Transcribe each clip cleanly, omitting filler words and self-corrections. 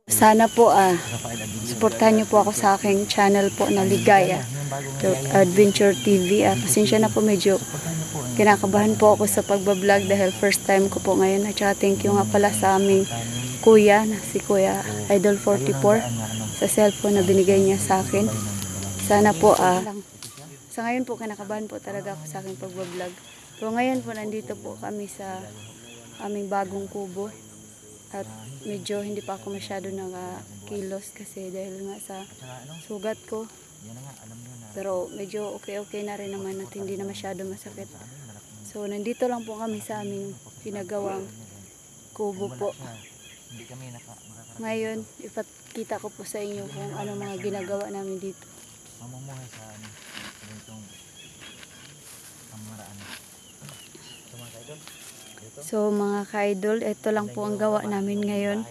Sana po suportahan niyo po ako sa aking channel po na Ligaya Adventure TV. Pasensya na po, medyo kinakabahan po ako sa pagbablog dahil first time ko po ngayon. At saka thank you nga pala sa aming kuya na si Kuya Idol 44 sa cellphone na binigay niya sa akin. Sana po sa ngayon po kinakabahan po talaga ako sa aking pagbablog. Pero ngayon po nandito po kami sa aming bagong kubo. At medyo hindi pa ako masyado nakakilos kasi dahil nga sa sugat ko. Pero medyo okay na rin naman at hindi na masyado masakit. So nandito lang po kami sa aming pinagawang kubo po. Ngayon ipakita ko po sa inyo kung ano mga ginagawa namin dito. So mga ka-idol, ito lang po ang gawa namin ngayon.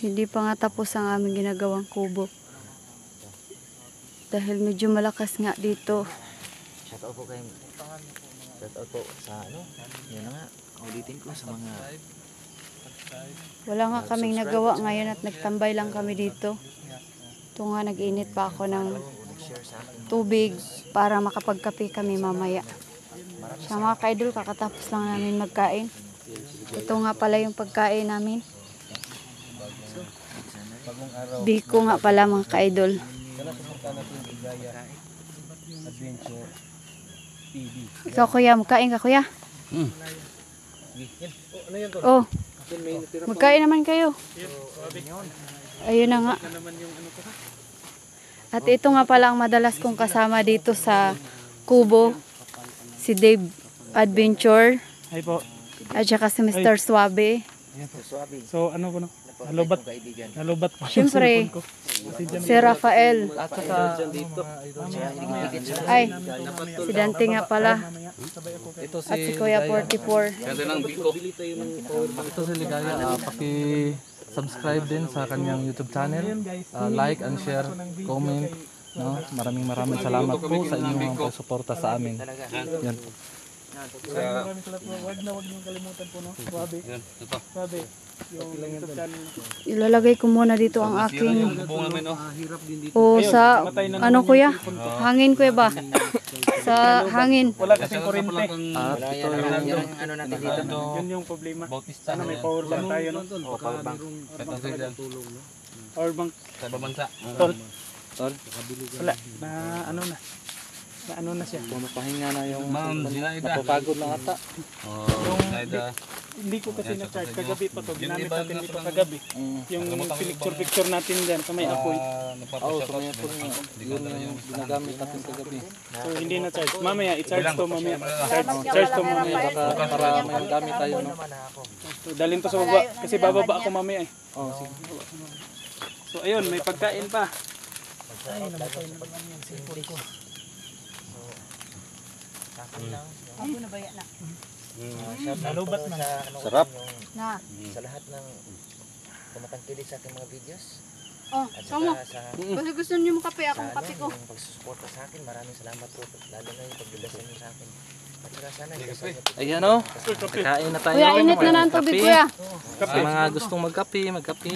Hindi pa nga tapos ang aming ginagawang kubo. Dahil medyo malakas nga dito. Shoutout po sa yun na nga, ulitin ko sa mga Wala nga kaming nagawa ngayon at nagtambay lang kami dito. Ito nga, nag-init pa ako ng tubig para makapagkape kami mamaya. Sa mga ka-idol, kakatapos lang namin magkain. Ito nga pala yung pagkain namin. Biko nga pala mga ka-idol. Ikaw kuya, magkain ka kuya? Oh, magkain naman kayo. Ayun na nga. At ito nga pala ang madalas kong kasama dito sa kubo. Si Dave Adventure. Hi po. At saka si Mr. Suabe. So ano po no? Nalubat po. Siyempre, si Rafael. at saka Ay, si Dante nga pala. Ito At si Kuya 44. Ito si Ligaya, paki-subscribe din sa kanyang YouTube channel. Like and share, comment. No? Maraming salamat po sa inyong pagsuporta sa amin. Yan. Maraming salamat po. Wag niyong kalimutan po no. Suabe. Suabe. Yung YouTube channel. Ilalagay ko muna dito ang aking sa ano kuya? Hangin kuya ba? Sa hangin. Wala kasing kuryente. at ito yung ano natin dito. Yun yung problema. Sana may power bank tayo no. Power bank. Power bank. Sa ibang bansa. Tol. Wala. Na ano na siya. Pumapahinga na yung Napapagod na ata. Hindi ko kasi na-charge. Kagabi pa to. Ginamit natin dito kagabi. Yung picture natin dyan sa may apoy. Oo, so may po yung ginagamit natin kagabi. So hindi na-charge. Mamaya, i-charge to mamaya. Charge to mamaya. Para may gamit tayo, no? So, dalhin to sa baba. Kasi bababa ako mamaya eh. Oh, sige. So ayun, may pagkain pa. Ay, namatay na naman yung cellphone ko. Ako na baya na. Nalubat na. Sarap. Na. Sa lahat ng tumatangkilik sa aking mga videos. Oh, At samo. saka sa Kasi gusto niyo makape, akong kape ko. yung pagsusuporta sa akin. Maraming salamat po. Lalo na yung pagbilasan niyo sa akin. At saka sana ikasal niyo po. Ayan o, kakain na tayo. Kuya, init na ng tubig kuya. Sa mga gustong magkape. Kape.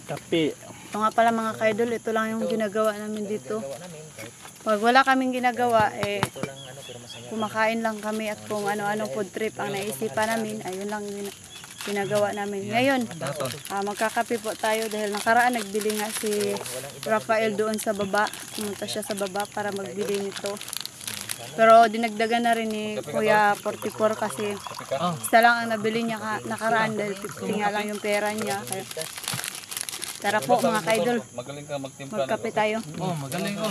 Kape. Ito nga pala mga ka-idol, ito lang yung ginagawa namin dito. Pag wala kaming ginagawa, kumakain lang kami at kung ano-ano food trip ang naisipan namin, ayun lang ginagawa namin. Ngayon, magkakape po tayo dahil nakaraan nagbili nga si Rafael doon sa baba. Pumunta siya sa baba para magbili nito. Pero dinagdagan na rin ni Kuya 44 kasi isa lang ang nabili niya nakaraan dahil 50 nga lang yung pera niya. Kaya, tara po mga ka-idol, magkape tayo. Oh, magaling ko.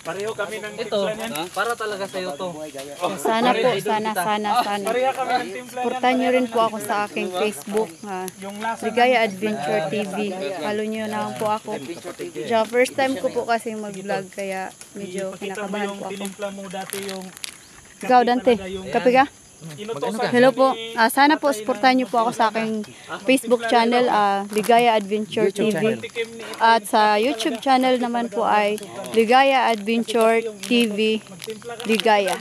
Pareho kami ng Ito, timpla niyan. para talaga sa'yo to. Sana po, sana. Pareho kami ng timpla Supportan nyo rin po ako sa aking Facebook, Yung lasa Ligaya Adventure TV. Follow nyo na po ako. Tsaka first time ko po kasi mag-vlog kaya medyo kinakabahan po ako. tinimpla mo dati yung Ikaw Dante, kape ka? inutosan. Hello po. Sana po supportan niyo po ako sa aking Facebook channel, Ligaya Adventure TV. At sa YouTube channel naman po ay Ligaya Adventure TV Ligaya.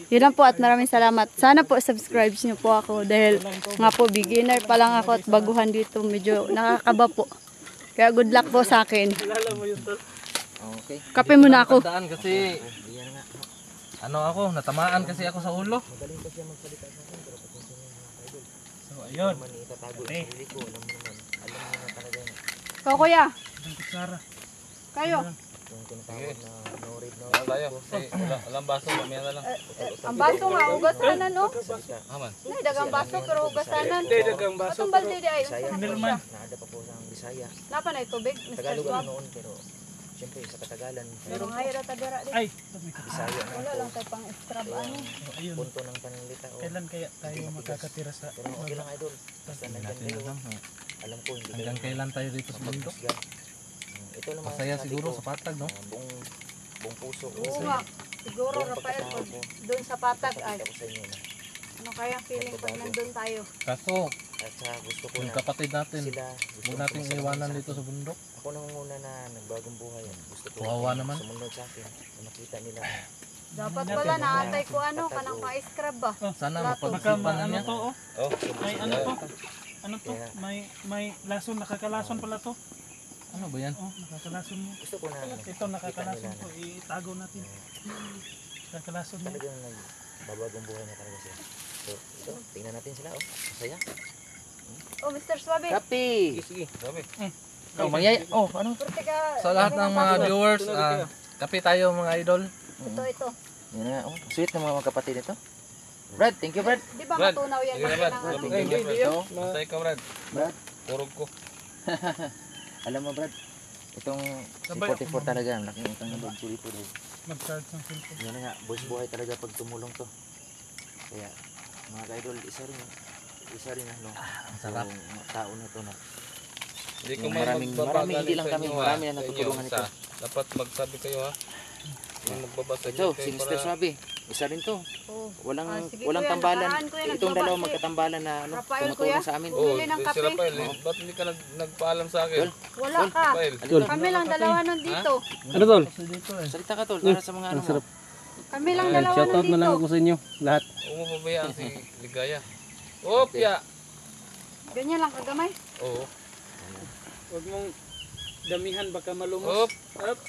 Yun lang po at maraming salamat. Sana po subscribe niyo po ako dahil nga po beginner pa lang ako at baguhan dito. Medyo nakakaba po. Kaya good luck po sa akin. Okay. Kape muna ako. Tandaan kasi Yan nga. ano ako, natamaan kasi ako sa ulo. Magaling pa siya magsalita sa akin, pero pag minsan yung mga idol, So, ayun. naman itatago yung sarili ko, alam mo naman, alam mo na talaga yun. So, kuya, Ang kutsara. kayo. Yung tinatawag na no read, no Tayo. Walang baso, mamaya na lang. Ang baso nga, ugasanan, no? salita. Aman. Ay, dagang baso, pero ugasanan. Hindi, dagang baso. Atong balde di ay, Bisaya, unsa na po Milman. siya? naada pa po sa Bisaya. Napa na tubig, Mr. Tagalog Swab. ano noon, pero siyempre sa Katagalan, Pero ngayon na tadira di. Ay, Bisaya na Wala ito. lang tayo pang extra ba, ano? so, ayun. Punto ng pananglita. Oh. Kailan kaya tayo makakatira sa... Pero okay lang idol. Basta nandyan kayo. Alam ko hindi Hanggang kailan tayo dito sa bundok? Husga. Ito naman Masaya sabi siguro ko, sa patag, no? buong puso ko. Oo nga. Siguro, Rafael, pag doon sa patag ay, Pakita ko sa inyo na. ano kaya feeling pag nandun tayo? Kaso, At sa gusto ko yung na kapatid natin, sila. Gusto huwag ko nating masalamat iwanan sa dito akin. sa bundok. Ako nang muna na nagbagong buhay yan. Gusto ko Kawawa naman. sumunod sa akin. Na makita nila. Dapat wala, naatay ko ano, kanang pa-scrub ba? Sana Plato. Baka mapag-isipan na ano niya. to, oh. Oh, May ano to? Ano to? Kaya- May lason, nakakalason pala to. Ano ba yan? Oh, nakakalason mo. Gusto ko na Ito, nakakalason to. Itago natin. Nakakalason mo. talagang nagbabagong buhay na talaga sila. So, ito, tingnan natin sila. Oh, masaya. Oh, Mr. Swabe. Kapi! Sige, sabi. Oh, mangyay. Oh, ano? Surte ka. Sa lahat ng mga viewers, kape tayo mga idol. Ito. Yan na. Oh, sweet ng mga magkapatid ito. Brad, thank you Brad. Di ba matunaw yan? Sige, Brad. Kailangan ano? Thank you Brad. Oh, Basta ikaw, Brad. Brad. Turog ko. Alam mo Brad, itong si 44 talaga, ang laking utang ng Brad Chuli po dahil. Mag-charge ng cellphone. Yan na nga, boss buhay talaga pag tumulong to. Kaya, mga ka-idol, isa rin ano, Ang sarap. yung mga tao na to na. Hindi Yung marami, hindi lang kami, marami na natutulungan ito. Dapat magsabi kayo ha. Yung magbabasa Ito, si Mr. Swabe, isa rin to. Oh. Walang Sige, walang kuya, tambalan. nakaraan ko yan, Itong nagbaba dalawang si magkatambalan na ano, Rafael, tumutulong kuya. sa amin. Bumili ng si kape. Rafael, ba't hindi ka nagpaalam sa akin? Tol. Wala ka. Rafael, Halika, Kami lang dalawa nandito. Ano tol? salita ka tol, para sa mga ano mo. Kami lang dalawa nandito. sa inyo. Lahat. huwag mo pabayaan si Ligaya. Opya! Ganyan lang kagamay. Oo. Huwag mong damihan, baka Op! malumos. Up.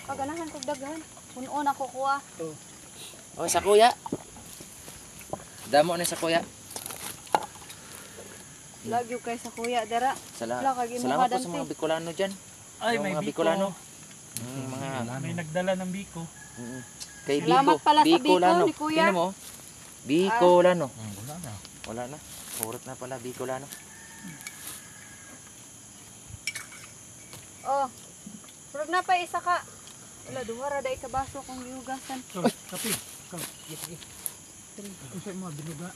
Paganahan ko daghan. Puno na kukuha. Oh, sa kuya. Damo na sa kuya. Lagyo kay sa kuya dara. Wala, kag imo Salamat po kadante. sa mga Bicolano dyan. Ay, Yung may mga biko. Bicolano. Mga May nagdala ng biko. kay Salamat Biko. pala sa biko Bicolano. ni kuya. Tingnan mo. Bicolano. Wala na. Wala na. Purot na pala Bicolano. Oh. Purog na pa isa ka. Wala, duwara dahil sa baso kong gihugasan. So, kape. Kasi mo, binuga.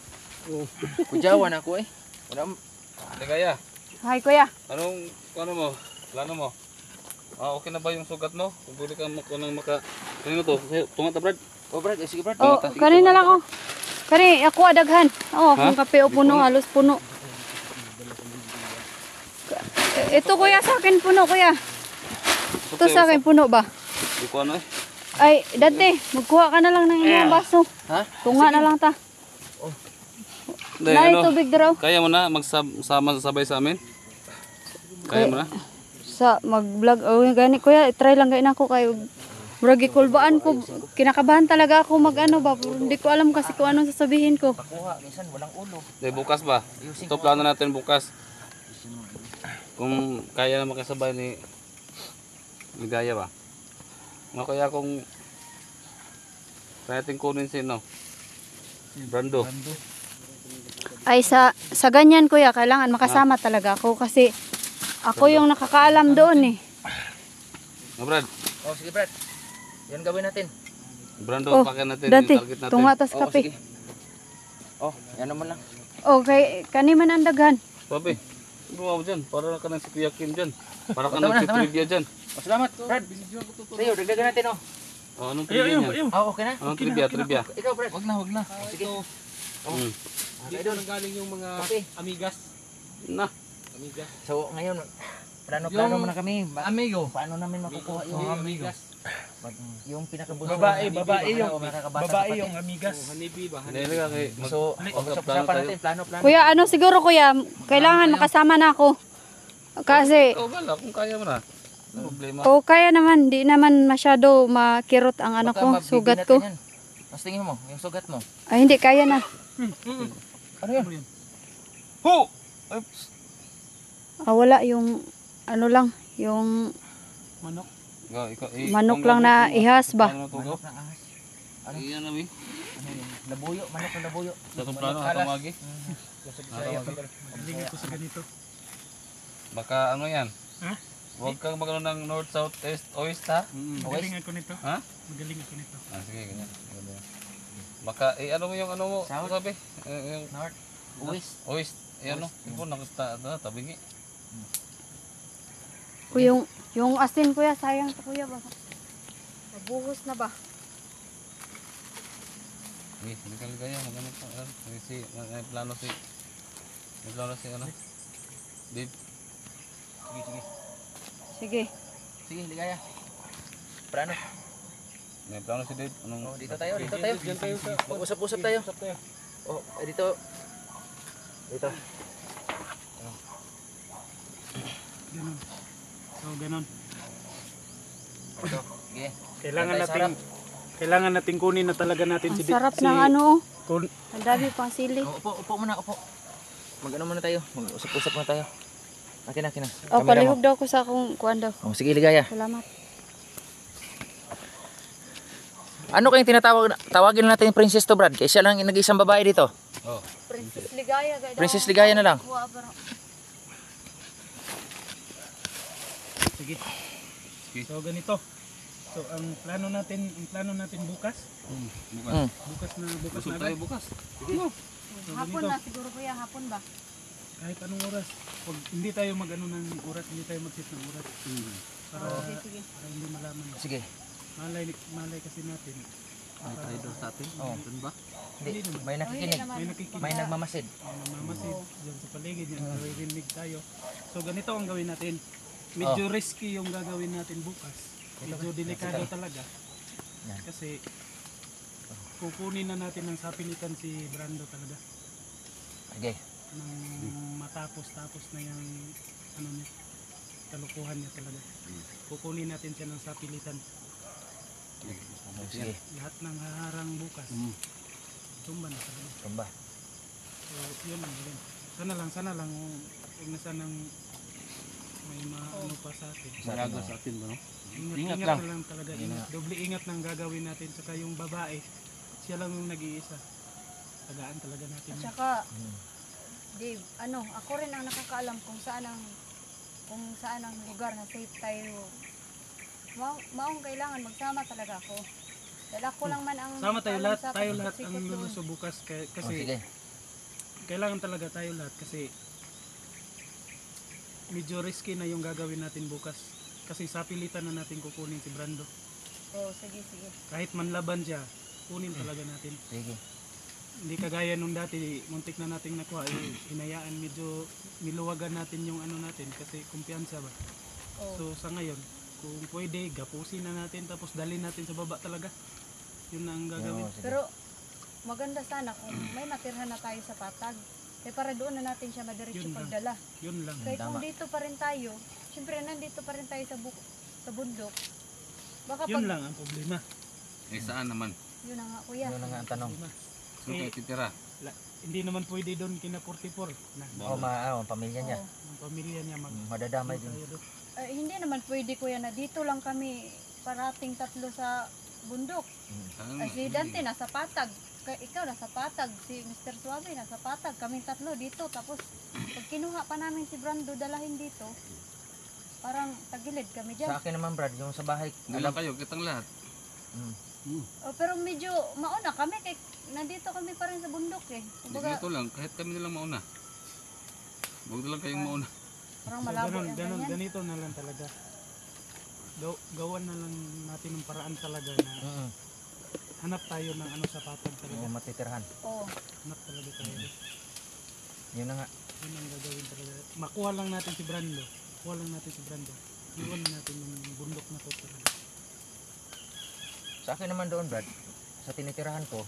Kujawan ako eh. Wala Ligaya, Hi kuya. ano mo? Plano mo? Okay na ba yung sugat mo? Kung pwede ka kanino to? Tungat na Brad? Oh Brad, sige Brad. Oh, kani na lang oh. Kani, ako adaghan. Oh, kung kape o puno, halos puno. Ito kuya, sa akin puno kuya. Ito sa akin puno ba? Di ko ano eh. Ay, dati, magkuha ka na lang ng inyong baso. Ha? Tunga na lang ta. Hindi, Nay, ano? tubig daw. Kaya mo na magsama-sabay sa amin? Kaya mo na? Sa mag-vlog, oh, gani kuya, try lang gain ako kayo. Murag kulbaan ko, kinakabahan talaga ako mag-ano ba, pero hindi ko alam kasi kung anong sasabihin ko. Kuha, minsan walang ulo. Hindi, bukas ba? Ito plano natin bukas. Kung kaya na makasabay ni Ligaya ba? Ano kaya kung kaya natin kunin si no? Brando. Ay, sa ganyan kuya, kailangan makasama talaga ako kasi ako yung nakakaalam doon eh. No, Brad. Oh, sige Brad. Yan gawin natin. Brando, Oh, pakin natin dati, yung target natin. tunga tas Oh, kape. sige. Oh, yan naman lang. Okay, kaniman ang daghan. Papi, ano mo dyan? Para ka nang si Kuya Kim dyan. Para ka Tama nang na, si tama na. Trivia dyan. Oh, salamat Brad. Tayo, dagdagan natin oh. Oh, anong trivia niyan? Oh, okay na. Anong trivia? Ikaw Brad. Wag na. Sige. Hmm. Dito nang galing yung mga amigas. Na. So, ngayon, plano mo na kami. Amigo. Paano namin makukuha yung Amigo. Yung pinakabunso. Babae yung makakabasa babae kapatid. yung amigas. Hindi ka kay So, usap-usapan natin, plano. Kuya, ano siguro kuya, kailangan makasama na ako. Kasi, ikaw bala kung kaya mo na. Ano problema? o kaya naman, di naman masyado makirot ang ano ko, sugat ko. Mas tingin mo, yung sugat mo. Ay, hindi, kaya na. Ano yun? Ho! Wala yung, ano lang, yung Manok. Ikaw, manok lang na ihas ba? Manok na ahas. Ano? Iyan na mi. Ano yun? Labuyo, manok na labuyo. Sa itong plano atong magi. Galing ko sa ganito. Baka ano yan? Ha? Huwag kang magano ng north, south, east, oest ha? Magaling ako nito. Ha? Magaling ako nito. Sige, ganyan. Baka, ano mo yung ano mo, South? sabi? Yung North, west. oest, ano? Ipon, tabingi. O yung asin kuya, sayang to kuya ba? Nabuhos na ba? Hindi ka ligaya, magano pa. May plano si, ano? Babe. Sige. Sige. Sige, ligaya. Plano. May plano si Dave. Anong... Oh, dito tayo. Mag-usap-usap tayo. Oh, dito. Dito. Ganun. So, ganun. Ito. Sige. Kailangan nating kunin na talaga natin Ang si sarap ng ano, kun, ang dami pang sili. Oh, upo muna, upo. Mag-ano muna tayo. Mag-usap-usap muna tayo. Akin na. O, Kamera mo. palihog daw ko sa akong kuwan daw. Oh, sige, ligaya. Salamat. Ano kayong tawagin natin yung Princess to, Brad? Kaya siya lang nag-isang babae dito. Oh. Princess Ligaya. Princess Ligaya na lang. sige. So, ganito. So, ang plano natin bukas. Mm. Bukas na Busog agad. tayo bukas. Hapon na siguro kuya, hapon ba? Kahit anong oras. Pag hindi tayo mag-ano ng oras, hindi tayo mag-set ng oras. Para, Sige. para hindi malaman. Sige. Malay kasi natin. May tayo daw sa atin. Oh. Doon ba? Hindi, may nakikinig. May nakikinig. May nagmamasid. May namamasid dyan sa paligid yan. Naririnig tayo. So ganito ang gawin natin. Medyo risky yung gagawin natin bukas. Medyo delikado talaga. Yan. Kasi kukunin na natin ng sapilitan si Brando talaga. Okay. Nang matapos na yung ano niya, kalukuhan niya talaga. Kukunin natin siya ng sapilitan. Sige. Lahat ng haharang bukas. Tumba na talaga. Tumba. So yun ang gawin. Sana lang huwag na sanang may maano pa sa atin. Malaga sa atin ba no? Ingat na lang talaga. Doble ingat lang gagawin natin. Saka yung babae, siya lang yung nag-iisa. Tagaan talaga natin. At saka, Dave, ako rin ang nakakaalam kung saan ang lugar na safe tayo. Maong kailangan magsama talaga ako. Dahil ako lang man ang Sama tayo lahat ang sikot doon. luluso bukas. Oh, Kasi sige. kailangan talaga tayo lahat. Kasi medyo risky na yung gagawin natin bukas. Kasi sapilitan na natin kukunin si Brando. Oh, sige. Kahit manlaban siya, kunin talaga natin. Sige. Hindi kagaya nung dati, muntik na nating nakuha, hinayaan medyo niluwagan natin yung ano natin kasi kumpiyansa ba. Oh. So sa ngayon, kung pwede, gapusin na natin tapos dalhin natin sa baba talaga. Yun na ang gagawin. Sige. Pero maganda sana kung may matirhan na tayo sa patag. Kaya para doon na natin siya madiretso Yun lang. pagdala. Yun lang. Kaya kung Tama. dito pa rin tayo, siyempre nandito pa rin tayo sa bundok. Baka Yun pag, lang ang problema. Saan naman? yun na nga kuya. Yun na nga ang tanong. Saan tayo titira? Hindi naman pwede doon kina 44 na. Oh, ang pamilya niya. Oo. Ang pamilya niya Madadamay din. tayo doon. Hindi naman pwede kuya na dito lang kami parating tatlo sa bundok. Si Dante nasa patag. Ikaw nasa patag, si Mr. Suave nasa patag, kaming tatlo dito. Tapos pag kinuha pa namin si Brando dalahin dito, parang tagilid kami Sa dyan. akin naman, Brad, yung sa bahay. Hindi lang kayo, kitang lahat. Pero medyo mauna kami, kay nandito kami pa rin sa bundok eh. Kumbaga, Dito lang, kahit kami nilang mauna. Huwag na lang kayong mauna. parang So, malabo yung ganyan. ganito na lang talaga. Gawan na lang natin ng paraan talaga na hanap tayo ng ano sa patag talaga. Yung matitirhan. Oo. Hanap talaga tayo. Yun na nga. Yun ang gagawin talaga. Makuha lang natin si Brando. Iwan na natin yung bundok na to talaga. Sa akin naman doon, Brad. Sa tinitirahan ko.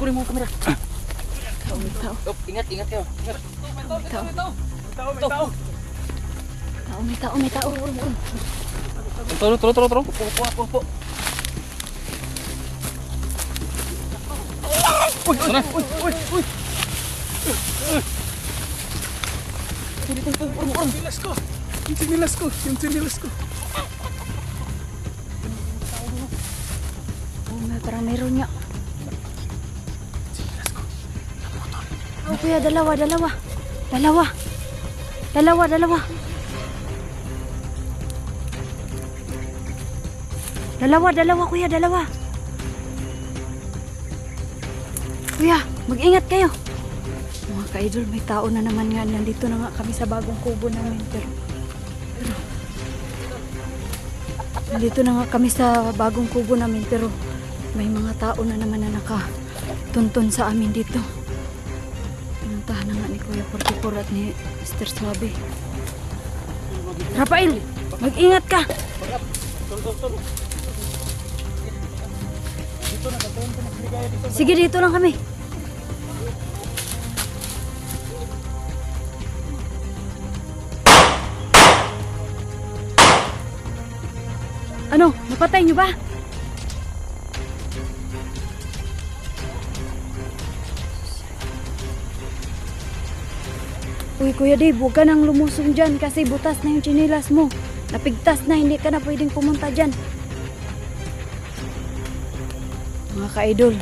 Kunin mo ang kamera. Oh, ingat kayo. Ingat. May tao. Turo. Opo. Yung sinilas ko. Parang mayroon niya. Oh, kuya, dalawa. Kuya, dalawa. Kuya, mag-ingat kayo. Mga ka-idol, may tao na naman nga. Nandito na nga kami sa bagong kubo namin. Pero nandito na nga kami sa bagong kubo namin. Pero may mga tao na naman na nakatuntun sa amin dito. Pinuntahan na nga ni Kuya 44 at ni Mr. Swabe. Rafael, mag-ingat ka. Sige, dito lang kami. Ano, napatay niyo ba? Uy, Kuya Dave, huwag ka nang lumusong dyan kasi butas na yung tsinilas mo. Napigtas na, hindi ka na pwedeng pumunta dyan. Mga ka-idol,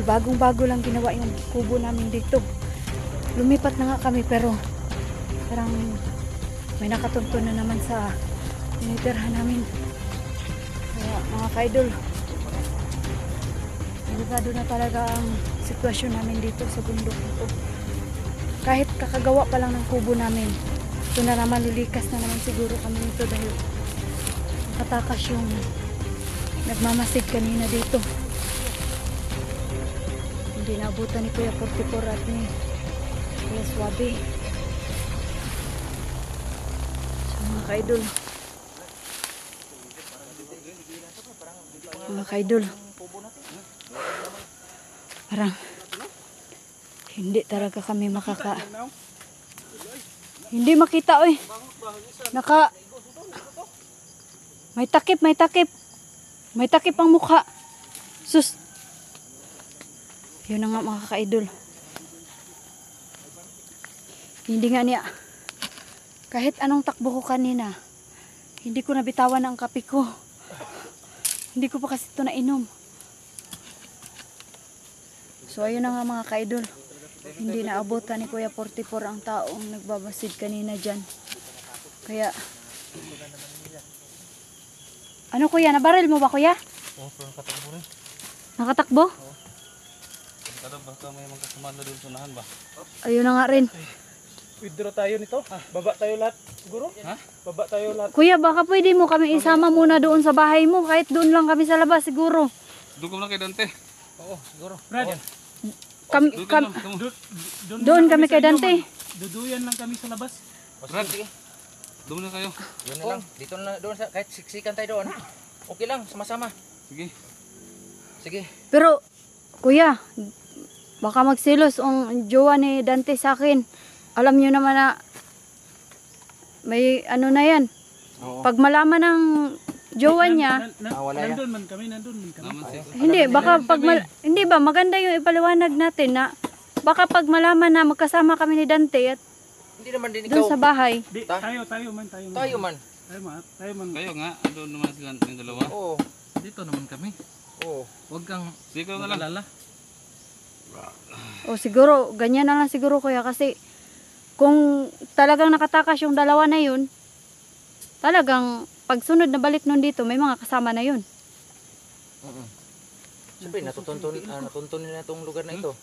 bagong-bago lang ginawa yung kubo namin dito. Lumipat na nga kami pero parang may nakatuntun na naman sa tinitirhan namin. Kaya mga ka-idol, delikado na talaga ang sitwasyon namin dito sa bundok nito. Kahit kakagawa pa lang ng kubo namin, ito na naman, lilikas na naman siguro kami nito dahil nakatakas yung nagmamasid kanina dito. Hindi naabutan ni Kuya 44 at ni Kuya Swabe. So, mga ka-idol, parang hindi talaga kami hindi makita, oy. May takip ang mukha. Sus, yun na nga mga ka-idol. Hindi nga niya, kahit anong takbo ko kanina, hindi ko nabitawan ang kape ko. Hindi ko pa kasi ito nainom. So ayun na nga mga ka-idol, hindi naabutan ni Kuya 44 ang taong nagbabasid kanina dyan. Kaya ano kuya, nabaril mo ba kuya? Oo, pero nakatakbo rin. Nakatakbo? Kada basta may mga kasama na doon sunahan ba? Ayun na nga rin. Withdraw tayo nito. Baba tayo lahat siguro? Ha? Baba tayo lahat. Kuya, baka pwede mo kami isama muna doon sa bahay mo. Kahit doon lang kami sa labas siguro. Doon ko na kay Dante. Oo, siguro. Brad, doon kami kay Dante. duduyan lang kami sa labas. Brad, sige. Doon na kayo. Yun na lang. Dito na doon sa kahit siksikan tayo doon. Okay lang, sama-sama. Sige. Pero, kuya, baka magsilos ang jowa ni Dante sa akin. Alam nyo naman na may ano na yan. Oo. Pag malaman ng jowa niya, Nandun man kami. hindi, baka pag hindi ba, maganda yung ipaliwanag natin na baka pag malaman na magkasama kami ni Dante at Hindi naman din doon ikaw. sa bahay. Tayo man. Kayo nga, doon naman sila yung dalawa. Oo. Dito naman kami. Oo. Huwag kang Siguro na lang. mag-alala. O siguro, ganyan na lang siguro kuya kasi kung talagang nakatakas yung dalawa na yun, talagang pagsunod na balik nun dito, may mga kasama na yun. Siyempre, natutuntun nila itong lugar na ito.